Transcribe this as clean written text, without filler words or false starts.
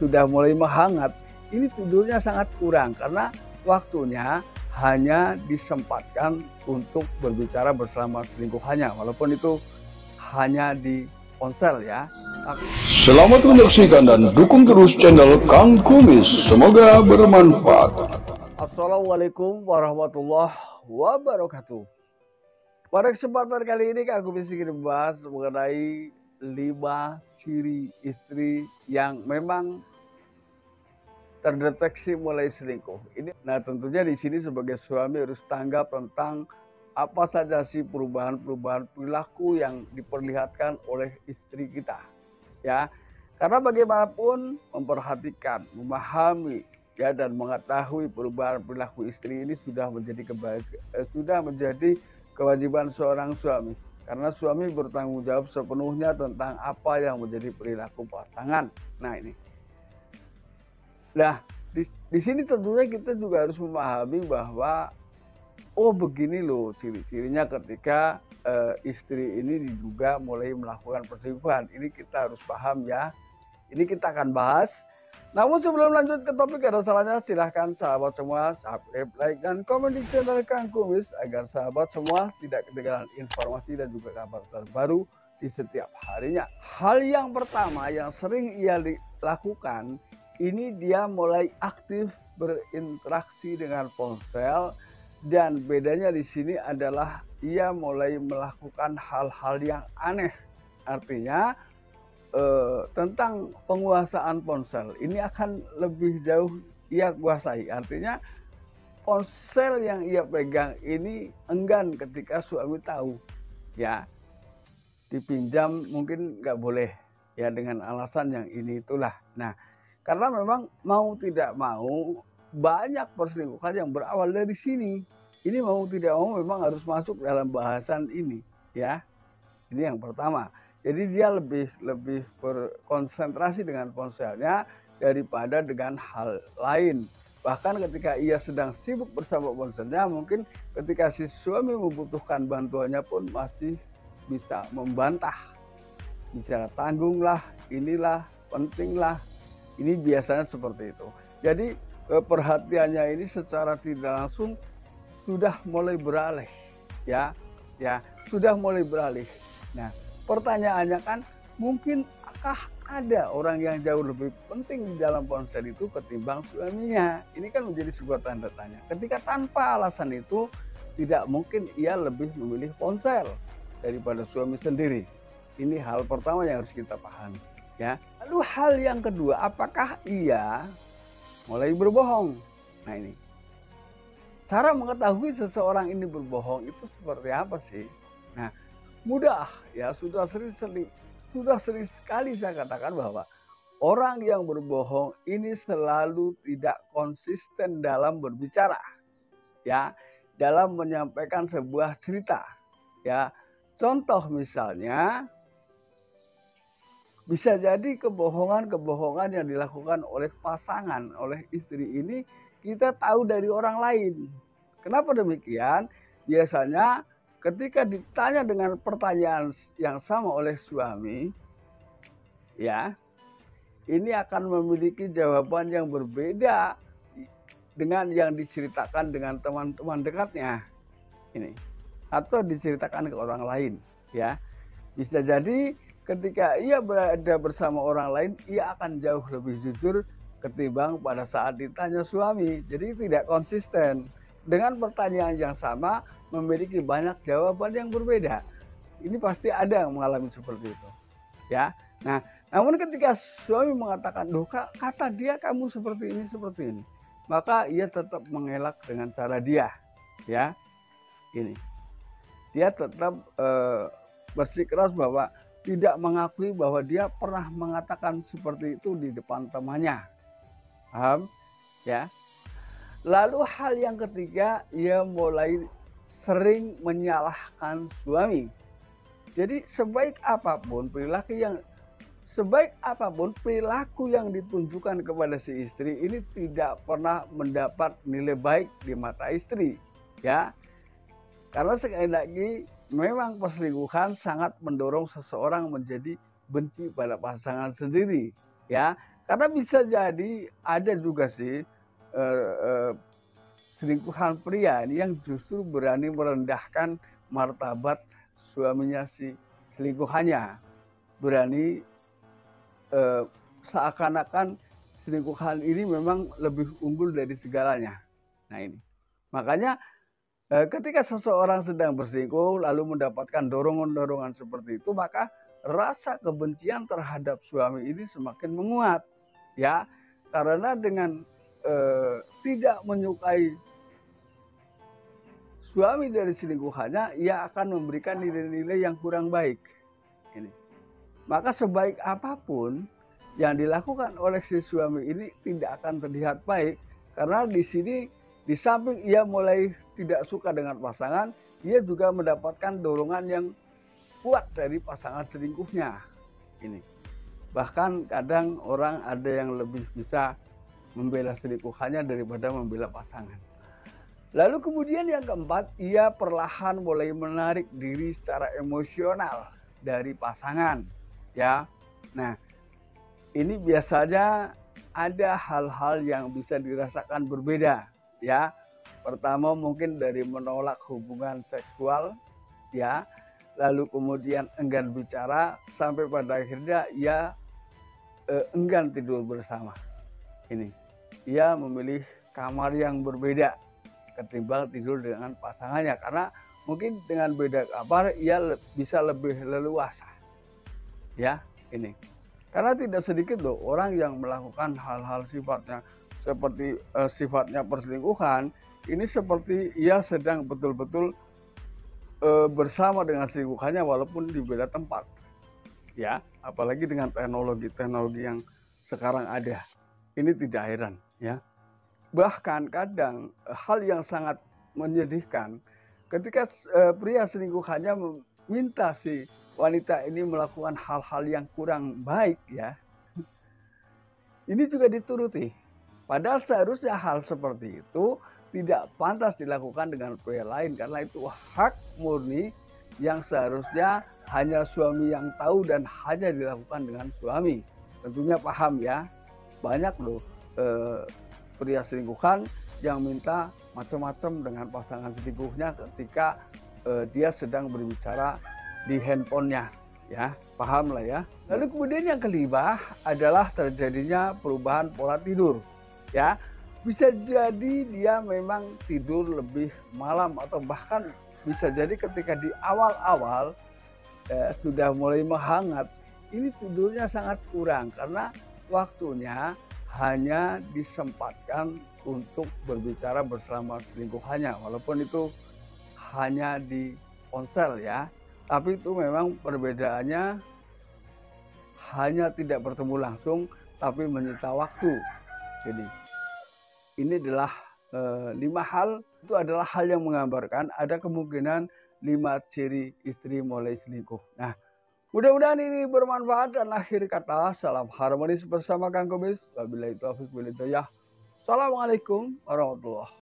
sudah mulai menghangat, ini tidurnya sangat kurang karena waktunya hanya disempatkan untuk berbicara bersama selingkuhannya, walaupun itu hanya di ponsel ya. Selamat menyaksikan dan dukung terus channel Kang Kumis. Semoga bermanfaat. Assalamualaikum warahmatullahi wabarakatuh. Pada kesempatan kali ini Kang Kumis ingin membahas mengenai 5 ciri istri yang memang terdeteksi mulai selingkuh. Nah tentunya di sini sebagai suami harus tanggap tentang apa saja sih perubahan-perubahan perilaku yang diperlihatkan oleh istri kita, ya. Karena bagaimanapun memperhatikan, memahami, ya, dan mengetahui perubahan perilaku istri ini sudah menjadi kewajiban seorang suami. Karena suami bertanggung jawab sepenuhnya tentang apa yang menjadi perilaku pasangan. Nah ini. Nah, di sini tentunya kita juga harus memahami bahwa oh begini loh ciri-cirinya ketika istri ini diduga mulai melakukan perselingkuhan. Ini kita harus paham ya. Ini kita akan bahas. Namun sebelum lanjut ke topik, ada salahnya silahkan sahabat semua subscribe, like, dan komen di channel Kang Kumis agar sahabat semua tidak ketinggalan informasi dan juga kabar terbaru di setiap harinya. Hal yang pertama yang sering ia lakukan, ini dia mulai aktif berinteraksi dengan ponsel, dan bedanya di sini adalah ia mulai melakukan hal-hal yang aneh. Artinya tentang penguasaan ponsel ini akan lebih jauh ia kuasai. Artinya ponsel yang ia pegang ini enggan ketika suami tahu, ya, dipinjam mungkin nggak boleh ya dengan alasan yang ini itulah. Nah, karena memang mau tidak mau banyak perselingkuhan yang berawal dari sini. Ini mau tidak mau memang harus masuk dalam bahasan ini, ya. Ini yang pertama. Jadi dia lebih berkonsentrasi dengan ponselnya daripada dengan hal lain. Bahkan ketika ia sedang sibuk bersama ponselnya, mungkin ketika si suami membutuhkan bantuannya pun masih bisa membantah. Bicara tanggunglah, inilah, pentinglah. Ini biasanya seperti itu. Jadi perhatiannya ini secara tidak langsung sudah mulai beralih, ya, sudah mulai beralih. Nah, pertanyaannya kan, mungkinkah ada orang yang jauh lebih penting di dalam ponsel itu ketimbang suaminya? Ini kan menjadi sebuah tanda tanya. Ketika tanpa alasan itu, tidak mungkin ia lebih memilih ponsel daripada suami sendiri. Ini hal pertama yang harus kita pahami, ya. Lalu hal yang kedua, apakah ia mulai berbohong? Nah ini. Cara mengetahui seseorang ini berbohong itu seperti apa sih? Nah, mudah ya, sudah sering sekali saya katakan bahwa orang yang berbohong ini selalu tidak konsisten dalam berbicara, ya, dalam menyampaikan sebuah cerita, ya. Contoh misalnya, bisa jadi kebohongan yang dilakukan oleh pasangan, oleh istri ini kita tahu dari orang lain. Kenapa demikian? Biasanya ketika ditanya dengan pertanyaan yang sama oleh suami, ya, ini akan memiliki jawaban yang berbeda dengan yang diceritakan dengan teman-teman dekatnya ini, atau diceritakan ke orang lain, ya. Bisa jadi ketika ia berada bersama orang lain, ia akan jauh lebih jujur ketimbang pada saat ditanya suami. Jadi tidak konsisten. Dengan pertanyaan yang sama memiliki banyak jawaban yang berbeda. Ini pasti ada yang mengalami seperti itu, ya. Nah, namun ketika suami mengatakan, "Loh, kata dia kamu seperti ini," maka ia tetap mengelak dengan cara dia, ya. Ini. Dia tetap bersikeras bahwa tidak mengakui bahwa dia pernah mengatakan seperti itu di depan temannya. Paham? Ya. Lalu hal yang ketiga, ia mulai sering menyalahkan suami. Jadi sebaik apapun perilaku yang ditunjukkan kepada si istri ini tidak pernah mendapat nilai baik di mata istri, ya. Karena sekali lagi memang perselingkuhan sangat mendorong seseorang menjadi benci pada pasangan sendiri, ya. Karena bisa jadi ada juga sih selingkuhan pria ini yang justru berani merendahkan martabat suaminya si selingkuhannya. Berani seakan-akan selingkuhan ini memang lebih unggul dari segalanya. Nah ini. Makanya ketika seseorang sedang berselingkuh lalu mendapatkan dorongan-dorongan seperti itu, maka rasa kebencian terhadap suami ini semakin menguat. Ya, karena dengan tidak menyukai suami dari selingkuhannya, ia akan memberikan nilai-nilai yang kurang baik. Ini. Maka sebaik apapun yang dilakukan oleh si suami ini tidak akan terlihat baik, karena di sini di samping ia mulai tidak suka dengan pasangan, ia juga mendapatkan dorongan yang kuat dari pasangan selingkuhnya. Ini. Bahkan kadang orang ada yang lebih bisa membela selingkuhannya daripada membela pasangan. Lalu kemudian yang keempat, ia perlahan mulai menarik diri secara emosional dari pasangan, ya. Nah, ini biasanya ada hal-hal yang bisa dirasakan berbeda, ya. Pertama mungkin dari menolak hubungan seksual, ya. Lalu kemudian enggan bicara sampai pada akhirnya ia enggan tidur bersama. Ini, ia memilih kamar yang berbeda ketimbang tidur dengan pasangannya, karena mungkin dengan beda kamar ia bisa lebih leluasa. Ya, ini. Karena tidak sedikit loh orang yang melakukan hal-hal sifatnya seperti sifatnya perselingkuhan, ini seperti ia sedang betul-betul bersama dengan selingkuhannya walaupun di beda tempat. Ya, apalagi dengan teknologi yang sekarang ada. Ini tidak heran, ya. Bahkan kadang hal yang sangat menyedihkan ketika pria selingkuhannya meminta si wanita ini melakukan hal-hal yang kurang baik, ya. Ini juga dituruti. Padahal seharusnya hal seperti itu tidak pantas dilakukan dengan pria lain, karena itu hak murni yang seharusnya hanya suami yang tahu dan hanya dilakukan dengan suami. Tentunya paham, ya. Banyak loh pria selingkuhan yang minta macam-macam dengan pasangan selingkuhnya ketika dia sedang berbicara di handphonenya, ya, paham lah ya. Lalu kemudian yang kelima adalah terjadinya perubahan pola tidur, ya. Bisa jadi dia memang tidur lebih malam atau bahkan bisa jadi ketika di awal-awal sudah mulai menghangat, ini tidurnya sangat kurang karena waktunya hanya disempatkan untuk berbicara bersama selingkuhannya, walaupun itu hanya di ponsel, ya. Tapi itu memang perbedaannya hanya tidak bertemu langsung, tapi menyita waktu. Jadi ini adalah 5 hal, itu adalah hal yang menggambarkan ada kemungkinan 5 ciri istri mulai selingkuh. Nah, mudah-mudahan ini bermanfaat, dan akhir kata salam harmonis bersama Kang Kumis. Wabillahi taufiq wal hidayah. Assalamualaikum warahmatullahi wabarakatuh.